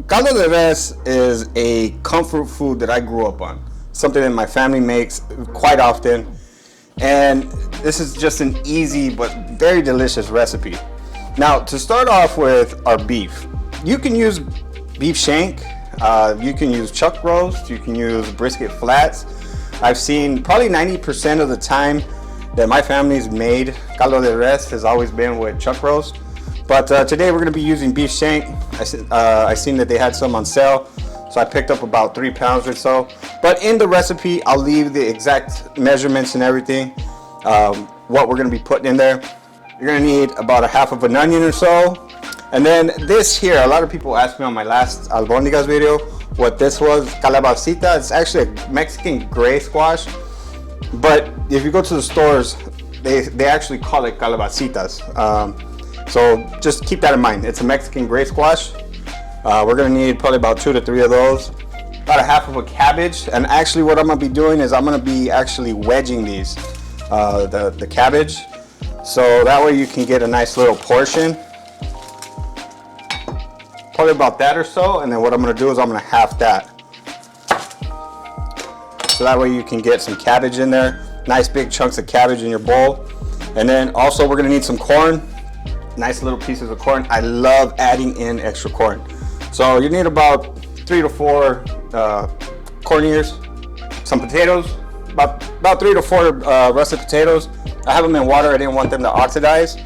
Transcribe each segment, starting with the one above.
Caldo de Res is a comfort food that I grew up on. Something that my family makes quite often. And this is just an easy but very delicious recipe. Now, to start off with our beef, you can use beef shank, you can use chuck roast, you can use brisket flats. I've seen probably 90% of the time that my family's made caldo de res has always been with chuck roast. But today we're going to be using beef shank. I seen that they had some on sale, so I picked up about 3 pounds or so. But in the recipe, I'll leave the exact measurements and everything, what we're going to be putting in there. You're going to need about a half of an onion or so. And then this here, a lot of people asked me on my last albóndigas video what this was, calabacita. It's actually a Mexican gray squash. But if you go to the stores, they actually call it calabacitas. So just keep that in mind. It's a Mexican gray squash. We're gonna need probably about 2 to 3 of those. About a half of a cabbage. And actually what I'm gonna be doing is I'm gonna be actually wedging these, the cabbage. So that way you can get a nice little portion. Probably about that or so. And then what I'm gonna do is I'm gonna half that. So that way you can get some cabbage in there. Nice big chunks of cabbage in your bowl. And then also we're gonna need some corn. Nice little pieces of corn. I love adding in extra corn. So you need about 3 to 4 corn ears, some potatoes, about 3 to 4 russet potatoes. I have them in water. I didn't want them to oxidize.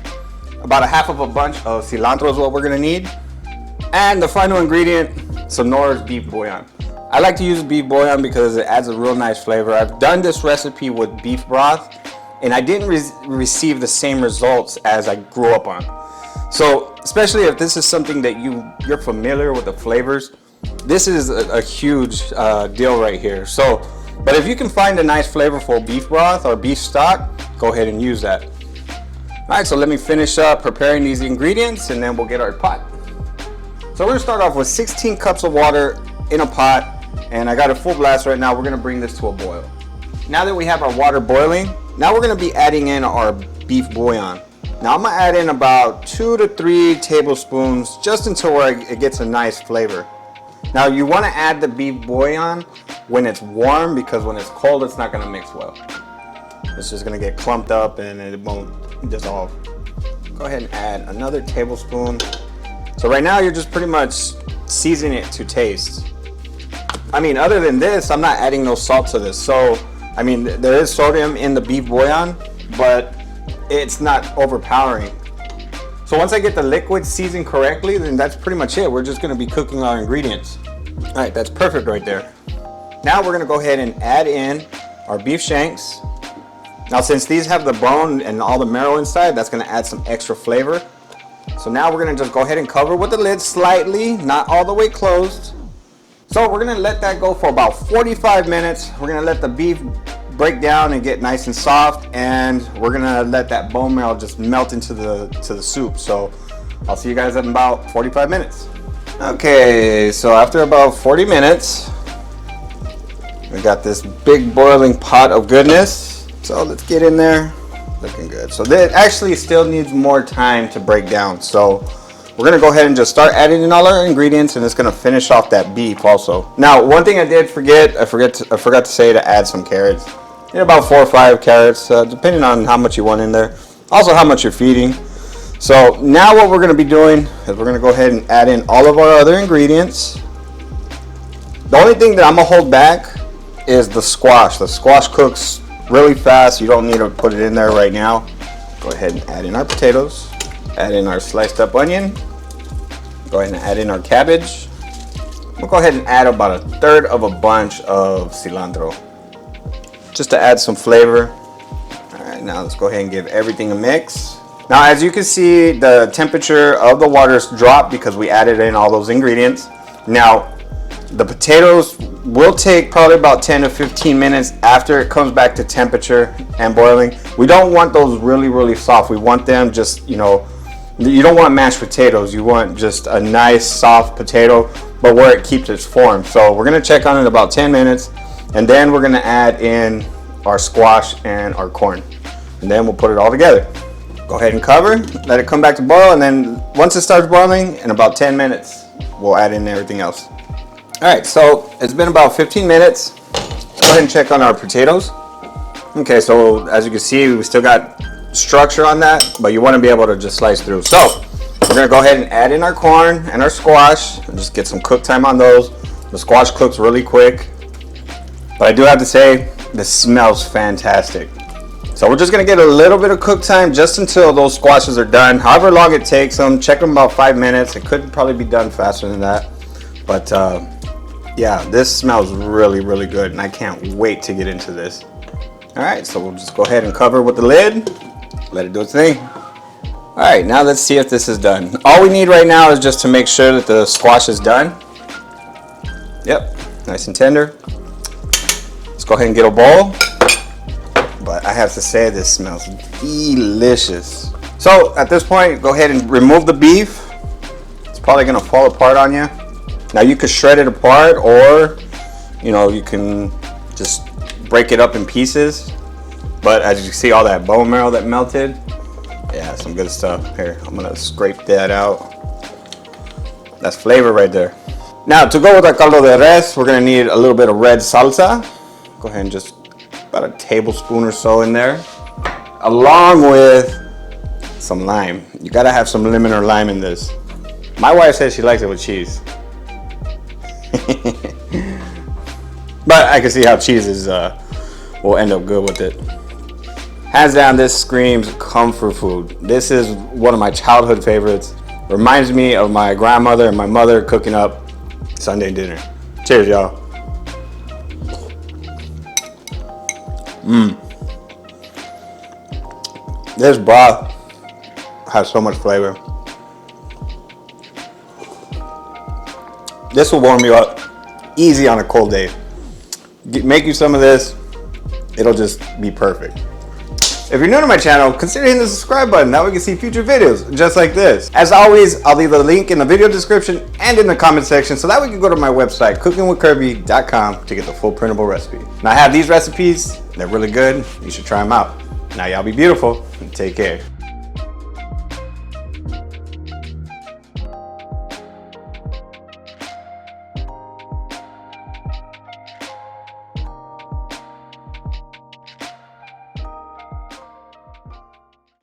About a half of a bunch of cilantro is what we're gonna need. And the final ingredient, some Knorr's beef bouillon. I like to use beef bouillon because it adds a real nice flavor. I've done this recipe with beef broth and I didn't receive the same results as I grew up on. So especially if this is something that you're familiar with the flavors, this is a huge deal right here. So, but if you can find a nice flavorful beef broth or beef stock, go ahead and use that. All right, so let me finish up preparing these ingredients and then we'll get our pot. So we're gonna start off with 16 cups of water in a pot, and I got a full blast right now. We're gonna bring this to a boil. Now that we have our water boiling, now we're gonna be adding in our beef bouillon. Now I'm gonna add in about 2 to 3 tablespoons just until it gets a nice flavor. Now you wanna add the beef bouillon when it's warm because when it's cold, it's not gonna mix well. It's just gonna get clumped up and it won't dissolve. Go ahead and add another tablespoon. So right now you're just pretty much seasoning it to taste. I mean, other than this, I'm not adding no salt to this. So, I mean, there is sodium in the beef bouillon, but it's not overpowering. So once I get the liquid seasoned correctly, then that's pretty much it. We're just gonna be cooking our ingredients. All right, that's perfect right there. Now we're gonna go ahead and add in our beef shanks. Now since these have the bone and all the marrow inside, that's gonna add some extra flavor. So now we're gonna just go ahead and cover with the lid slightly, not all the way closed. So we're gonna let that go for about 45 minutes. We're gonna let the beef break down and get nice and soft, and we're gonna let that bone marrow just melt into the soup. So I'll see you guys in about 45 minutes. Okay, so after about 40 minutes, we got this big boiling pot of goodness. So let's get in there. Looking good. So that actually still needs more time to break down. So we're gonna go ahead and just start adding in all our ingredients, and it's gonna finish off that beef also. Now, one thing I did forget, I forgot to say to add some carrots. You know, about 4 or 5 carrots, depending on how much you want in there. Also, how much you're feeding. So now what we're gonna be doing is we're gonna go ahead and add in all of our other ingredients. The only thing that I'm gonna hold back is the squash. The squash cooks really fast. You don't need to put it in there right now. Go ahead and add in our potatoes. Add in our sliced up onion. Go ahead and add in our cabbage. We'll go ahead and add about 1/3 of a bunch of cilantro, just to add some flavor. All right, now let's go ahead and give everything a mix. Now, as you can see, the temperature of the water's dropped because we added in all those ingredients. Now, the potatoes will take probably about 10 to 15 minutes after it comes back to temperature and boiling. We don't want those really soft. We want them just, you know, you don't want mashed potatoes. You want just a nice soft potato, but where it keeps its form. So we're gonna check on it in about 10 minutes, and then we're gonna add in our squash and our corn, and then we'll put it all together. Go ahead and cover, let it come back to boil, and then once it starts boiling, in about 10 minutes, we'll add in everything else. All right, so it's been about 15 minutes. Go ahead and check on our potatoes. Okay, so as you can see, we still got structure on that, but you want to be able to just slice through. So we're gonna go ahead and add in our corn and our squash and just get some cook time on those. The squash cooks really quick, but I do have to say, this smells fantastic. So we're just gonna get a little bit of cook time just until those squashes are done. However long it takes them, check them about 5 minutes. It could probably be done faster than that. But yeah, this smells really, really good and I can't wait to get into this. All right, so we'll just go ahead and cover with the lid. Let it do its thing. All right, now let's see if this is done. All we need right now is just to make sure that the squash is done. Yep, nice and tender. Let's go ahead and get a bowl. But I have to say, this smells delicious. So at this point, go ahead and remove the beef. It's probably gonna fall apart on you. Now you could shred it apart, or you know, you can just break it up in pieces. But as you can see, all that bone marrow that melted, yeah, some good stuff. Here, I'm gonna scrape that out. That's flavor right there. Now to go with our caldo de res, we're gonna need a little bit of red salsa. Go ahead and just about a tablespoon or so in there, along with some lime. You gotta have some lemon or lime in this. My wife says she likes it with cheese. But I can see how cheese is will end up good with it. Hands down, this screams comfort food. This is one of my childhood favorites. Reminds me of my grandmother and my mother cooking up Sunday dinner. Cheers, y'all. This broth has so much flavor. This will warm you up easy on a cold day. Make you some of this, it'll just be perfect. If you're new to my channel, consider hitting the subscribe button. That way you can see future videos just like this. As always, I'll leave the link in the video description and in the comment section, so that way you can go to my website, cookingwithkirby.com, to get the full printable recipe. Now I have these recipes, they're really good. You should try them out. Now y'all be beautiful and take care.